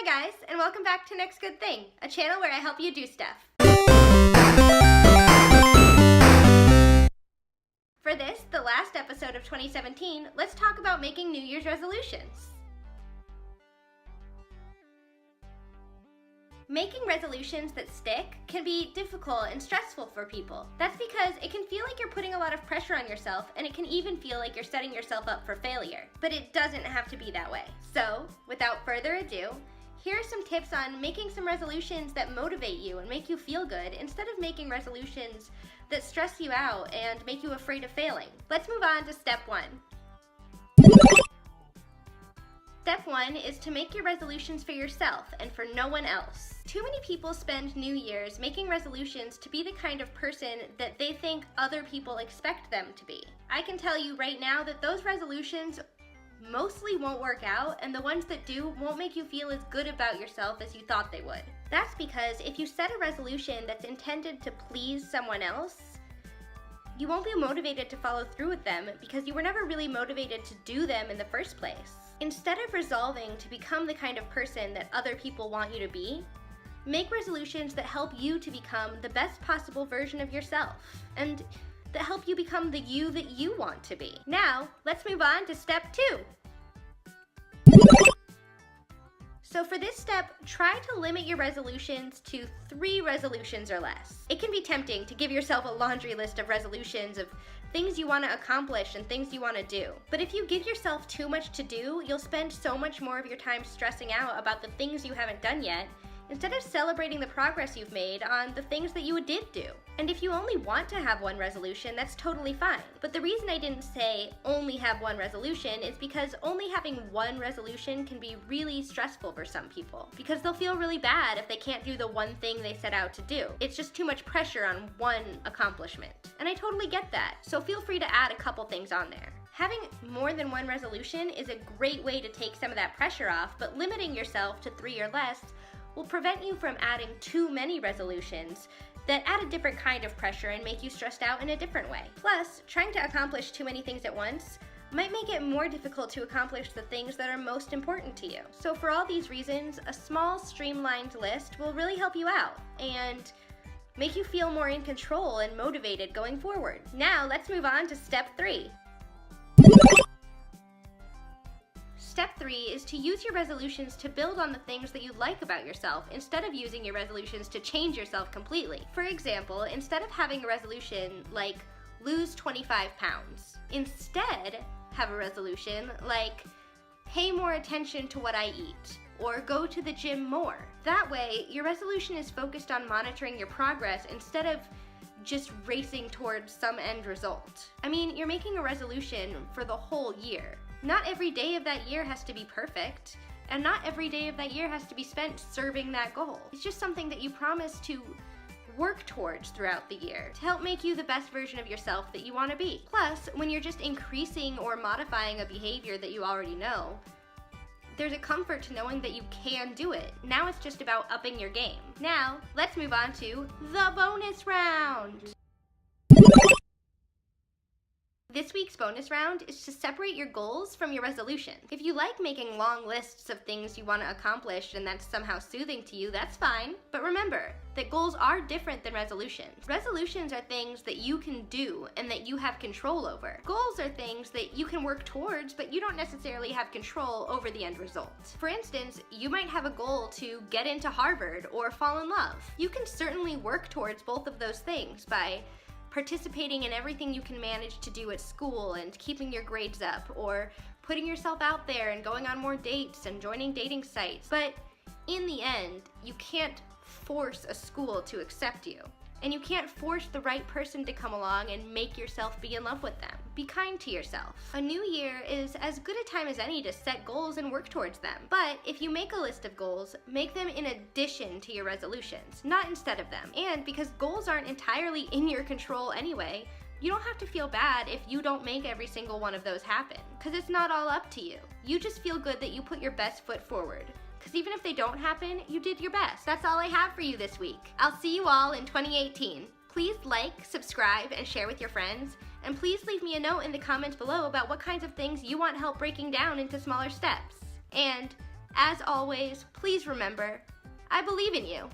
guys, and welcome back to Next Good Thing, a channel where I help you do stuff. For this, the last episode of 2017, let's talk about making New Year's resolutions. Making resolutions that stick can be difficult and stressful for people. That's because it can feel like you're putting a lot of pressure on yourself, and it can even feel like you're setting yourself up for failure. But it doesn't have to be that way. So, without further ado, here are some tips on making some resolutions that motivate you and make you feel good instead of making resolutions that stress you out and make you afraid of failing. Let's move on to step 1. Step 1 is to make your resolutions for yourself and for no one else. Too many people spend New Year's making resolutions to be the kind of person that they think other people expect them to be. I can tell you right now that those resolutions mostly won't work out, and the ones that do won't make you feel as good about yourself as you thought they would. That's because if you set a resolution that's intended to please someone else, you won't be motivated to follow through with them because you were never really motivated to do them in the first place. Instead of resolving to become the kind of person that other people want you to be, make resolutions that help you to become the best possible version of yourself, and that help you become the you that you want to be. Now, let's move on to step 2. So for this step, try to limit your resolutions to 3 resolutions or less. It can be tempting to give yourself a laundry list of resolutions of things you want to accomplish and things you want to do. But if you give yourself too much to do, you'll spend so much more of your time stressing out about the things you haven't done yet, instead of celebrating the progress you've made on the things that you did do. And if you only want to have one resolution, that's totally fine. But the reason I didn't say only have one resolution is because only having one resolution can be really stressful for some people, because they'll feel really bad if they can't do the one thing they set out to do. It's just too much pressure on one accomplishment. And I totally get that, so feel free to add a couple things on there. Having more than one resolution is a great way to take some of that pressure off, but limiting yourself to 3 or less will prevent you from adding too many resolutions that add a different kind of pressure and make you stressed out in a different way. Plus, trying to accomplish too many things at once might make it more difficult to accomplish the things that are most important to you. So for all these reasons, a small streamlined list will really help you out and make you feel more in control and motivated going forward. Now let's move on to step 3. Step 3 is to use your resolutions to build on the things that you like about yourself instead of using your resolutions to change yourself completely. For example, instead of having a resolution like lose 25 pounds, instead have a resolution like pay more attention to what I eat or go to the gym more. That way, your resolution is focused on monitoring your progress instead of just racing towards some end result. I mean, you're making a resolution for the whole year. Not every day of that year has to be perfect, and not every day of that year has to be spent serving that goal. It's just something that you promise to work towards throughout the year to help make you the best version of yourself that you want to be. Plus, when you're just increasing or modifying a behavior that you already know, there's a comfort to knowing that you can do it. Now it's just about upping your game. Now, let's move on to the bonus round. This week's bonus round is to separate your goals from your resolutions. If you like making long lists of things you want to accomplish and that's somehow soothing to you, that's fine. But remember that goals are different than resolutions. Resolutions are things that you can do and that you have control over. Goals are things that you can work towards, but you don't necessarily have control over the end result. For instance, you might have a goal to get into Harvard or fall in love. You can certainly work towards both of those things by participating in everything you can manage to do at school and keeping your grades up, or putting yourself out there and going on more dates and joining dating sites. But in the end, you can't force a school to accept you. And you can't force the right person to come along and make yourself be in love with them. Be kind to yourself. A new year is as good a time as any to set goals and work towards them. But if you make a list of goals, make them in addition to your resolutions, not instead of them. And because goals aren't entirely in your control anyway, you don't have to feel bad if you don't make every single one of those happen, because it's not all up to you. You just feel good that you put your best foot forward. Because even if they don't happen, you did your best. That's all I have for you this week. I'll see you all in 2018. Please like, subscribe, and share with your friends. And please leave me a note in the comments below about what kinds of things you want help breaking down into smaller steps. And As always, please remember, I believe in you.